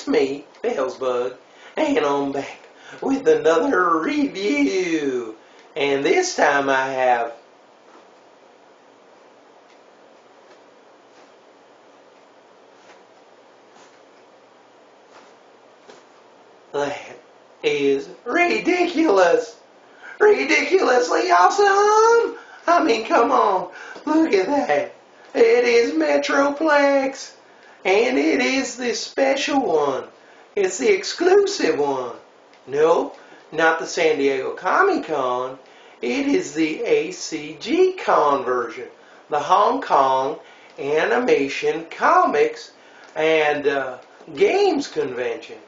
me, felzbug, and I'm back with another review. And this time I have that is ridiculous. Ridiculously awesome. I mean, come on. Look at that. It is Metroplex. And it is the special one. It's the exclusive one. No, not the San Diego Comic-Con. It is the HKACG conversion. The Hong Kong Animation Comics and Games Convention.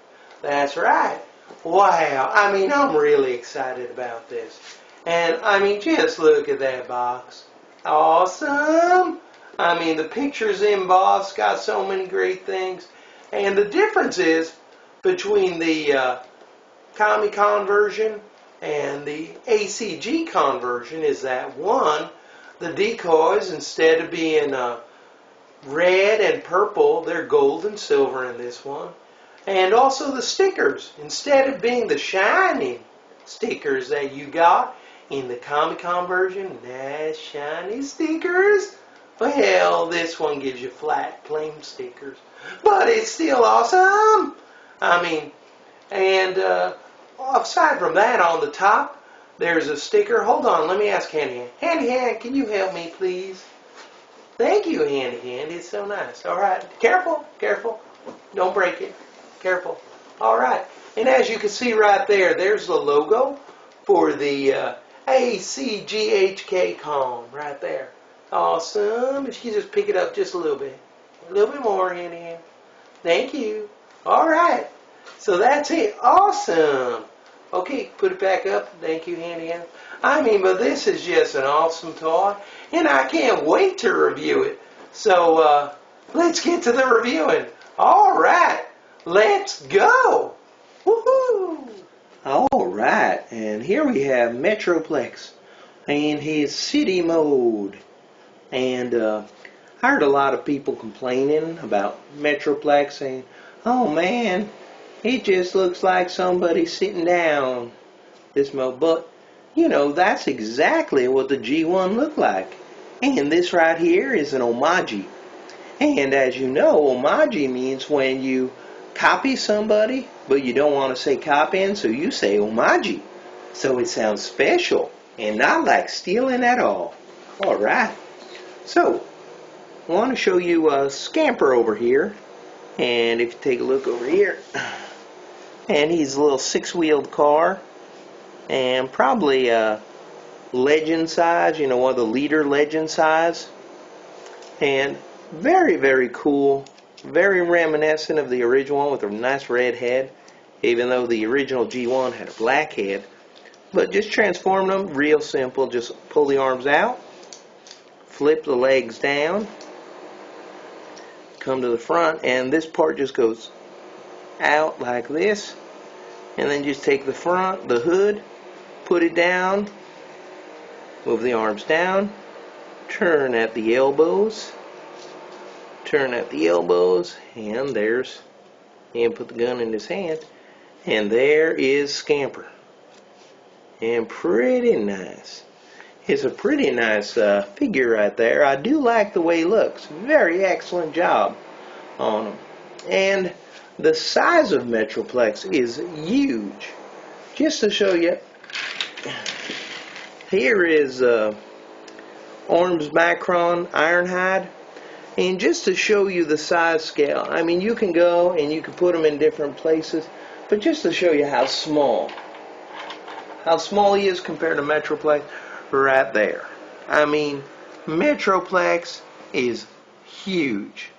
That's right. Wow. I mean, I'm really excited about this. And, I mean, just look at that box. Awesome. I mean, the picture's embossed, got so many great things. And the difference is between the Comic-Con version and the HKACG conversion is that one, the decoys, instead of being red and purple, they're gold and silver in this one. And also the stickers, instead of being the shining stickers that you got in the Comic-Con version, nice shiny stickers. Well, this one gives you flat, plain stickers. But it's still awesome. I mean, and aside from that, on the top, there's a sticker. Hold on, let me ask Handy Hand. Handy Hand, can you help me, please? Thank you, Handy Hand. It's so nice. All right. Careful, careful. Don't break it. Careful. All right. And as you can see right there, there's the logo for the HKACG right there. Awesome. If you just pick it up just a little bit more, Handy Hand. Thank you. All right. So that's it. Awesome. Okay, put it back up. Thank you, Handy Hand. I mean, but this is just an awesome toy, and I can't wait to review it. So let's get to the reviewing. All right. Let's go. Woohoo. All right. And here we have Metroplex and his city mode. And I heard a lot of people complaining about Metroplex, saying, oh man, it just looks like somebody sitting down this mode. But, you know, that's exactly what the G1 looked like. And this right here is an homage. And as you know, homage means when you copy somebody, but you don't want to say copying, so you say homage. So it sounds special and not like stealing at all. All right. So, I want to show you a Scamper over here. And if you take a look over here, and he's a little six-wheeled car, and probably a legend size, you know, one of the leader legend size. And very, very cool, very reminiscent of the original one with a nice red head, even though the original G1 had a black head. But just transform them, real simple. Just pull the arms out, flip the legs down, come to the front, and this part just goes out like this, and then just take the front, the hood, put it down, move the arms down, turn at the elbows, and there's, and put the gun in his hand, and there is Scamper. And pretty nice. It's a pretty nice figure right there. I do like the way he looks. Very excellent job on him. And the size of Metroplex is huge. Just to show you, here is Orms Macron Ironhide. And just to show you the size scale, I mean, you can go and you can put them in different places, but just to show you how small he is compared to Metroplex, right there. I mean, Metroplex is huge,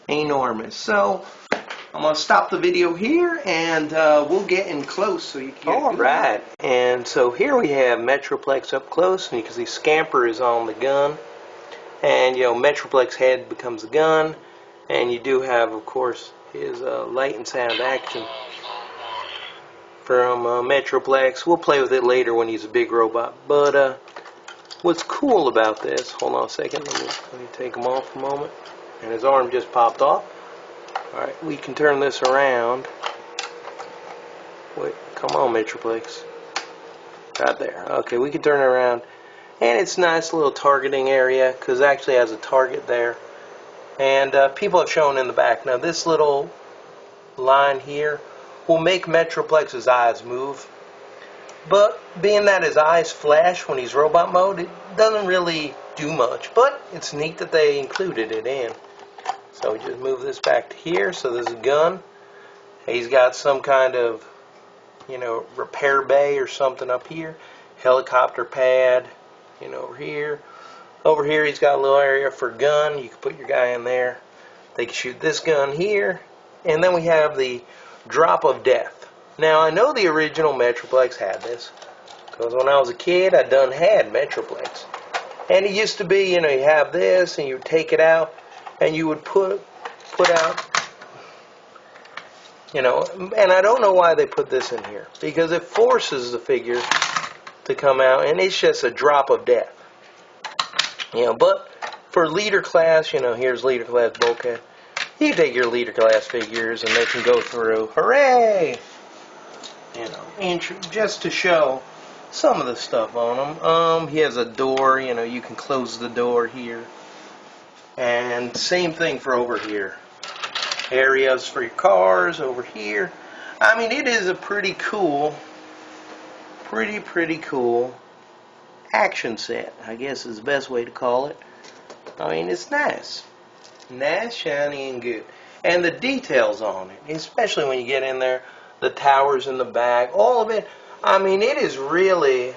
enormous. So I'm going to stop the video here, and we'll get in close so you can get all right. And so here we have Metroplex up close, and you can see Scamper is on the gun. And, you know, Metroplex head becomes the gun. And you do have, of course, his light and sound action from Metroplex. We'll play with it later when he's a big robot. But what's cool about this, hold on a second, let me take him off a moment. And his arm just popped off. Alright, we can turn this around. Wait, come on, Metroplex. Right there. Okay, we can turn it around. And it's a nice little targeting area because it actually has a target there. And people have shown in the back. Now this little line here will make Metroplex's eyes move. But being that his eyes flash when he's robot mode, it doesn't really do much. But it's neat that they included it in. So we just move this back to here. So there's a gun. He's got some kind of, you know, repair bay or something up here. Helicopter pad, you know, over here. Over here he's got a little area for a gun. You can put your guy in there. They can shoot this gun here. And then we have the drop of death. Now I know the original Metroplex had this, because when I was a kid I done had Metroplex. And it used to be, you know, you have this and you would take it out and you would put out, you know, and I don't know why they put this in here, because it forces the figure to come out and it's just a drop of death. You know, but for leader class, you know, here's leader class bulkhead. You take your leader class figures and they can go through. Hooray! You know, and just to show some of the stuff on him. He has a door, you know, you can close the door here. And same thing for over here. Areas for your cars over here. I mean, it is a pretty cool, pretty cool action set, I guess is the best way to call it. I mean, it's nice. Nice, shiny, and good. And the details on it, especially when you get in there, the towers in the back, all of it. I mean, it is really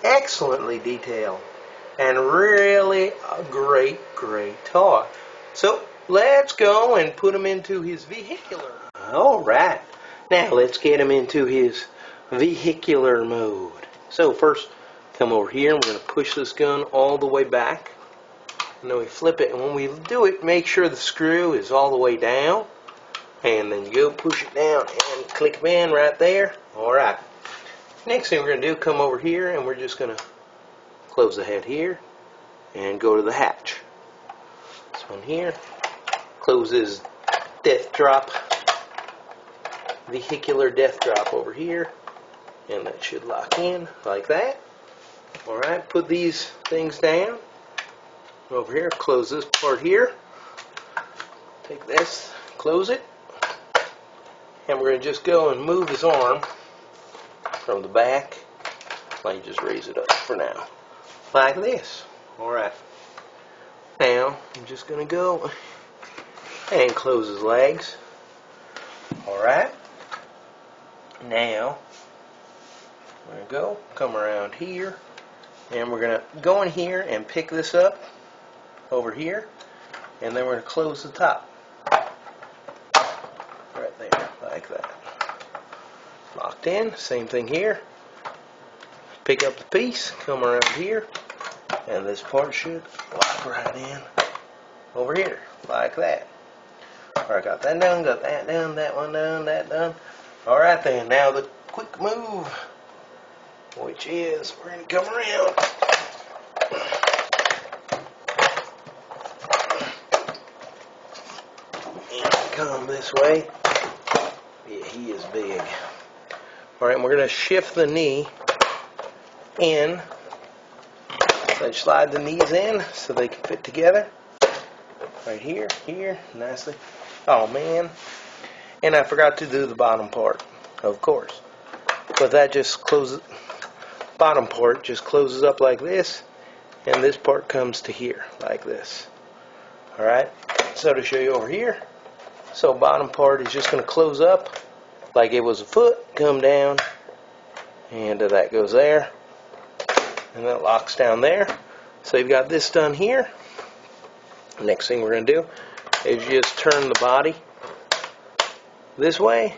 excellently detailed and really a great toy. So let's go and put him into his vehicular. Alright, now let's get him into his vehicular mode. So first, come over here and we're going to push this gun all the way back. And then we flip it, and when we do it, make sure the screw is all the way down. And then you go push it down and click them in right there. Alright. Next thing we're going to do, come over here and we're just going to close the head here and go to the hatch. This one here. Close this death drop. Vehicular death drop over here. And that should lock in like that. Alright, put these things down. Over here, close this part here. Take this, close it. And we're going to just go and move his arm from the back. Let me just raise it up for now. Like this. Alright. Now, I'm just going to go and close his legs. Alright. Now, we're going to go, come around here. And we're going to go in here and pick this up over here. And then we're going to close the top. Right there, like that. Locked in, same thing here. Pick up the piece, come around here, and this part should lock right in over here, like that. Alright, got that done, that one done, that done. Alright then, now the quick move, which is, we're going to come around. And come this way. Yeah, he is big. Alright, we're going to shift the knee in. So slide the knees in so they can fit together. Right here, here, nicely. Oh man. And I forgot to do the bottom part, of course. But that just closes, bottom part just closes up like this. And this part comes to here, like this. Alright, so to show you over here. So bottom part is just going to close up like it was a foot, come down, and that goes there, and that locks down there. So you've got this done here. Next thing we're going to do is just turn the body this way,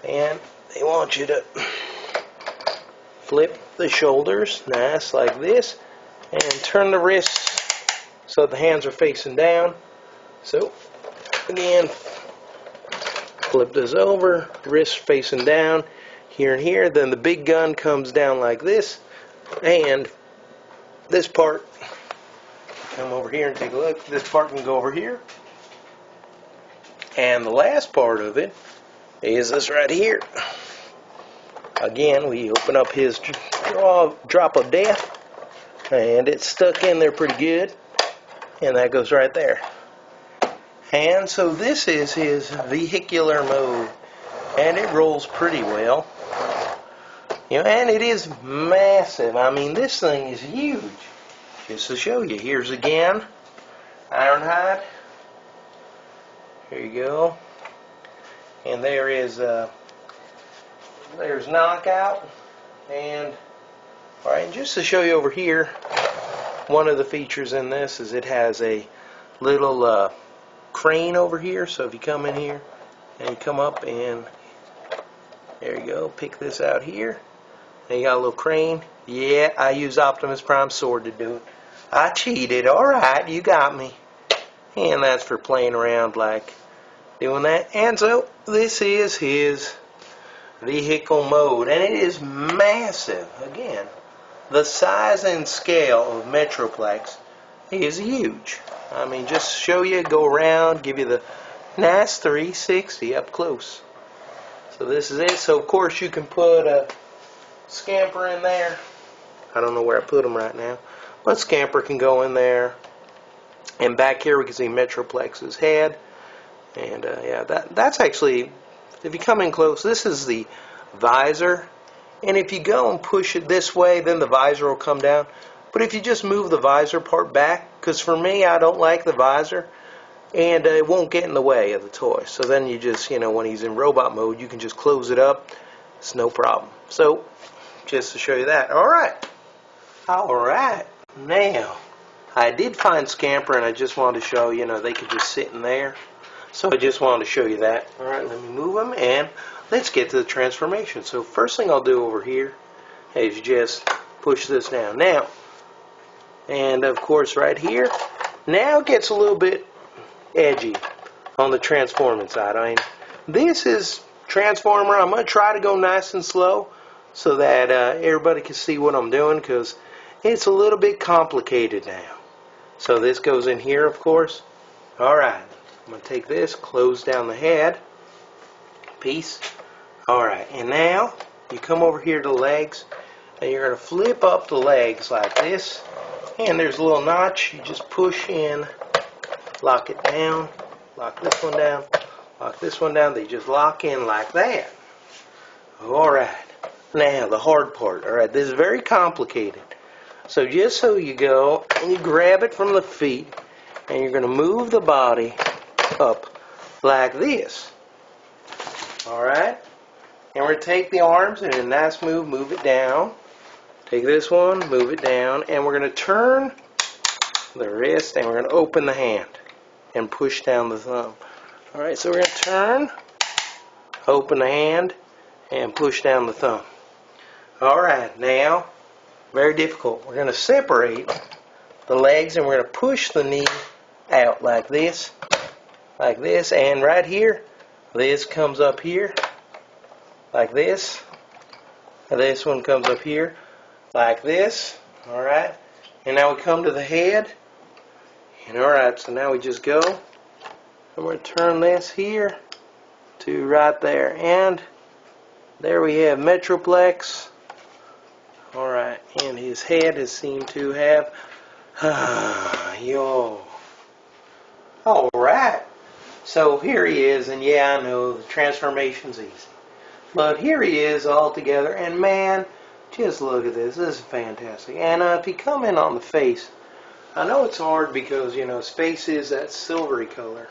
and they want you to flip the shoulders, nice, like this, and turn the wrists so the hands are facing down. So again, flip this over, wrist facing down, here and here. Then the big gun comes down like this, and this part, come over here and take a look. This part can go over here, And the last part of it is this right here. Again, we open up his drop of death, and it's stuck in there pretty good, and that goes right there. And so this is his vehicular mode, and it rolls pretty well. And it is massive. I mean, this thing is huge. Just to show you, here's again Ironhide. Here you go. And there is there's Knockout. And alright, just to show you over here, one of the features in this is it has a little crane over here. So if you come in here and you come up, and there you go, pick this out here. And you got a little crane. Yeah, I use Optimus Prime sword to do it. I cheated. Alright, you got me. And that's for playing around like doing that. And so this is his vehicle mode, and it is massive. Again, the size and scale of Metroplex is huge. I mean, just show you, go around, give you the nice 360 up close. So this is it. So of course you can put a Scamper in there. I don't know where I put them right now, but Scamper can go in there. And back here we can see Metroplex's head. And yeah, that's actually, if you come in close, this is the visor. And if you go and push it this way, then the visor will come down. But if you just move the visor part back, because for me, I don't like the visor, and it won't get in the way of the toy. So then you just, when he's in robot mode, you can just close it up. It's no problem. So, just to show you that. Alright. Now, I did find Scamper, and I just wanted to show, they could just sit in there. So I just wanted to show you that. Alright, let me move them, and let's get to the transformation. So first thing I'll do over here is just push this down. Now, and of course right here, now it gets a little bit edgy on the transforming side. I mean, this is Transformer. I'm going to try to go nice and slow so that everybody can see what I'm doing, because it's a little bit complicated now. So this goes in here, of course. Alright, I'm going to take this, close down the head piece. Alright, and now you come over here to the legs, and you're going to flip up the legs like this, and there's a little notch. You just push in, lock it down, lock this one down, lock this one down. They just lock in like that. Alright, now the hard part. Alright, this is very complicated. So just so you go and you grab it from the feet, and you're going to move the body up like this. Alright, and we're going to take the arms, and in a nice move it down. Take this one, move it down, and we're going to turn the wrist, and we're going to open the hand and push down the thumb. Alright, so we're going to turn, open the hand, and push down the thumb. Alright, now, very difficult. We're going to separate the legs, and we're going to push the knee out like this, and right here, this comes up here, like this, and this one comes up here, like this. Alright, and now we come to the head, and alright, so now we just go, and we're going to turn this here to right there, and there we have Metroplex. Alright, and his head has seemed to have Alright, so here he is, and yeah, I know the transformation's easy, but here he is all together, and man, just look at this. This is fantastic. And if you come in on the face, I know it's hard because his face is that silvery color,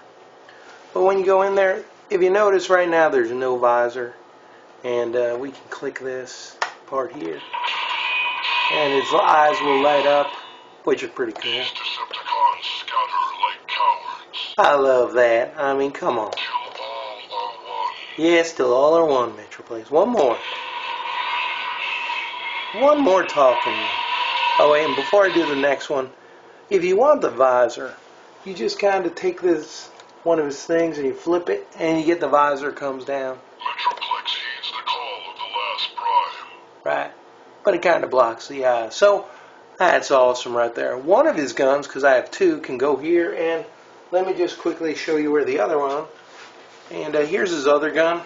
but when you go in there, if you notice right now there's no visor, and we can click this part here, and his eyes will light up, which is pretty cool. These Decepticons scatter like cowards. I love that. I mean, come on. Till all are one. Yes, till all are one, Metroplex. One more talking. Oh, and before I do the next one, if you want the visor, you just kind of take this, one of his things, and you flip it, and you get the visor comes down. Metroplex heeds the call of the last prime. Right. But it kind of blocks the eye. So, that's awesome right there. One of his guns, because I have two, can go here, and let me just quickly show you where the other one And here's his other gun.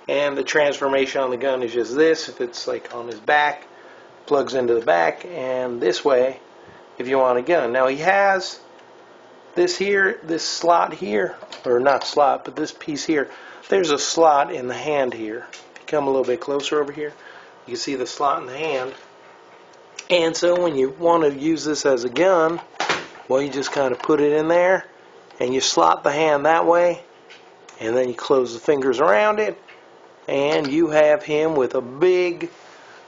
And the transformation on the gun is just this. If it's like on his back, plugs into the back, and this way if you want a gun. Now he has this here, this slot here, or not slot, but this piece here. There's a slot in the hand here. If you come a little bit closer over here, you can see the slot in the hand. And so when you want to use this as a gun, well, you just kind of put it in there, and you slot the hand that way, and then you close the fingers around it, and you have him with a big,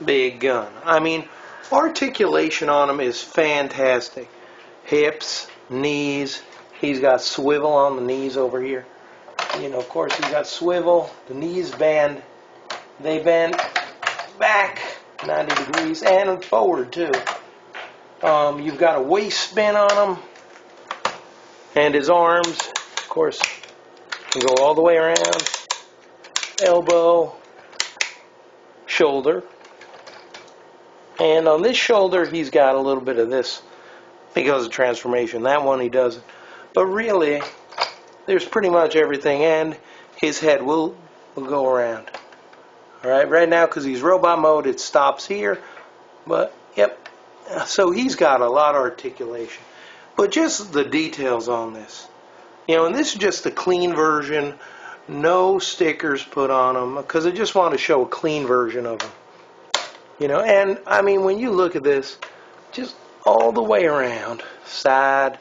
big gun. I mean, articulation on him is fantastic. Hips, knees. He's got swivel on the knees over here. You know, of course, he's got swivel. The knees bend. They bend back 90 degrees and forward too. You've got a waist spin on him. And his arms, of course, can go all the way around. Elbow, shoulder. And on this shoulder, he's got a little bit of this because of transformation. That one he doesn't. But really, there's pretty much everything, and his head will go around. Alright, right now, because he's robot mode, it stops here. But, yep. So he's got a lot of articulation. But just the details on this. You know, and this is just the clean version. No stickers put on them, because I just want to show a clean version of him. You know, and I mean, when you look at this, just all the way around, side,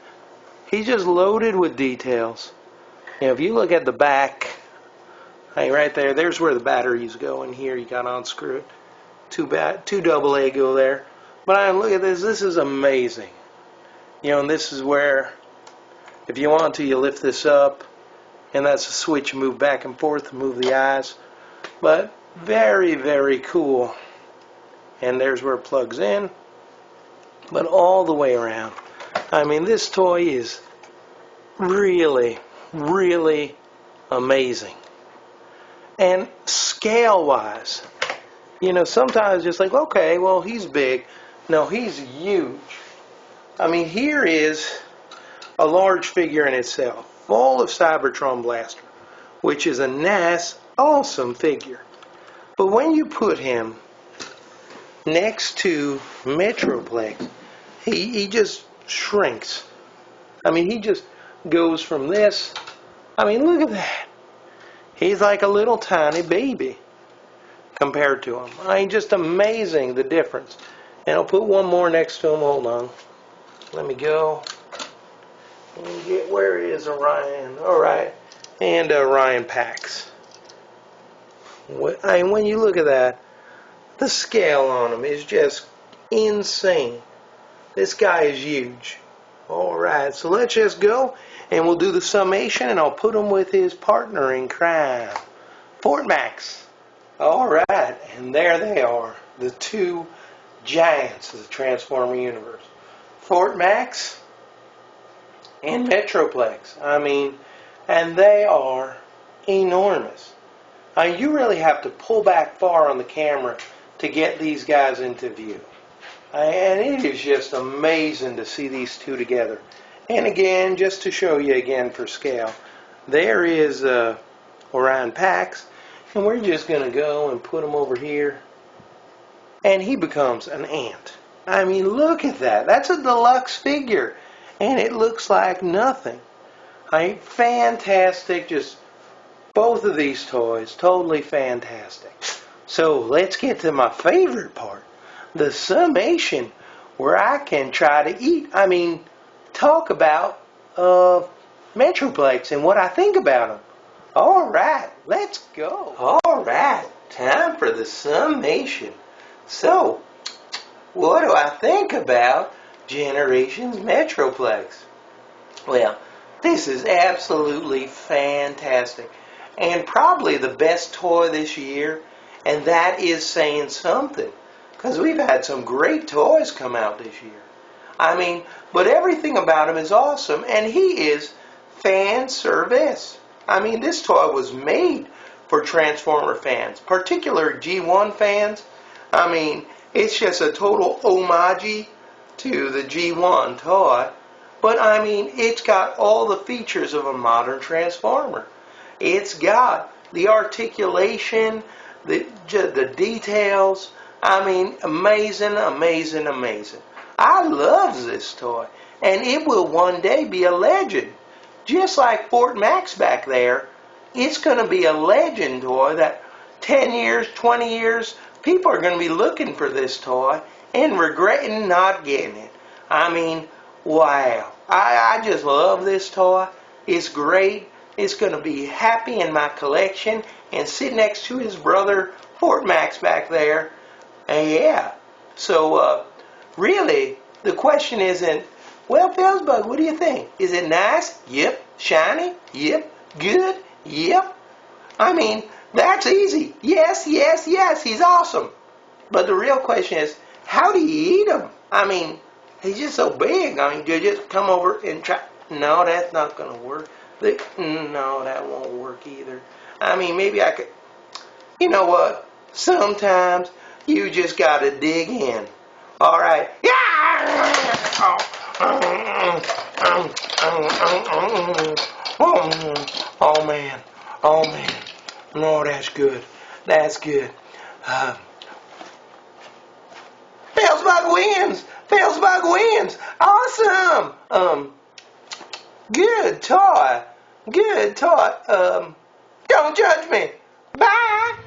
he's just loaded with details. You know, if you look at the back, hey, right there, there's where the batteries go in here. You got to unscrew it. Two AA go there. But I look at this. This is amazing. You know, and this is where, if you want to, you lift this up, and that's a switch. Move back and forth to move the eyes. But very, very cool. And there's where it plugs in. But all the way around. I mean, this toy is really, really amazing. And scale-wise, you know, sometimes just like, okay, well, he's big. No, he's huge. I mean, here is a large figure in itself, full of Cybertron Blaster, which is a nice, awesome figure. But when you put him next to Metroplex, he just shrinks. I mean, he just goes from this. I mean, look at that. He's like a little tiny baby compared to him. I mean, just amazing the difference. And I'll put one more next to him. Hold on. Let me go. And get, where is Orion? All right. And Orion Pax. I mean, when you look at that, the scale on him is just insane. This guy is huge. All right. So let's just go. And we'll do the summation, and I'll put him with his partner in crime, Fort Max. All right, and there they are, the two giants of the Transformer universe, Fort Max and Metroplex. I mean, and they are enormous. You really have to pull back far on the camera to get these guys into view. And it is just amazing to see these two together. And again, just to show you again for scale, there is Orion Pax, and we're just going to go and put him over here, and he becomes an ant. I mean, look at that. That's a deluxe figure, and it looks like nothing. Fantastic, just both of these toys, totally fantastic. So let's get to my favorite part, the summation, where I can try to eat. I mean, talk about Metroplex and what I think about them. All right, let's go. All right, time for the summation. So, what do I think about Generations Metroplex? Well, this is absolutely fantastic and probably the best toy this year, and that is saying something because we've had some great toys come out this year. I mean, but everything about him is awesome, and he is fan service. I mean, this toy was made for Transformer fans, particular G1 fans. I mean, it's just a total homage to the G1 toy, but I mean, it's got all the features of a modern Transformer. It's got the articulation, the details. I mean, amazing, amazing, amazing. I love this toy, and it will one day be a legend. Just like Fort Max back there, it's going to be a legend toy that 10 years, 20 years, people are going to be looking for this toy and regretting not getting it. I mean, wow. I just love this toy. It's great. It's going to be happy in my collection and sit next to his brother, Fort Max, back there. And yeah. So, really, the question isn't, well, felzbug, what do you think? Is it nice? Yep. Shiny? Yep. Good? Yep. I mean, that's easy. Yes, yes, yes. He's awesome. But the real question is, how do you eat him? I mean, he's just so big. I mean, do you just come over and try? No, that's not going to work. No, that won't work either. I mean, maybe I could. You know what? Sometimes you just got to dig in. All right. Oh man. Oh man. No, that's good. That's good. felzbug wins. felzbug wins. Awesome. Good toy. Good toy. Don't judge me. Bye.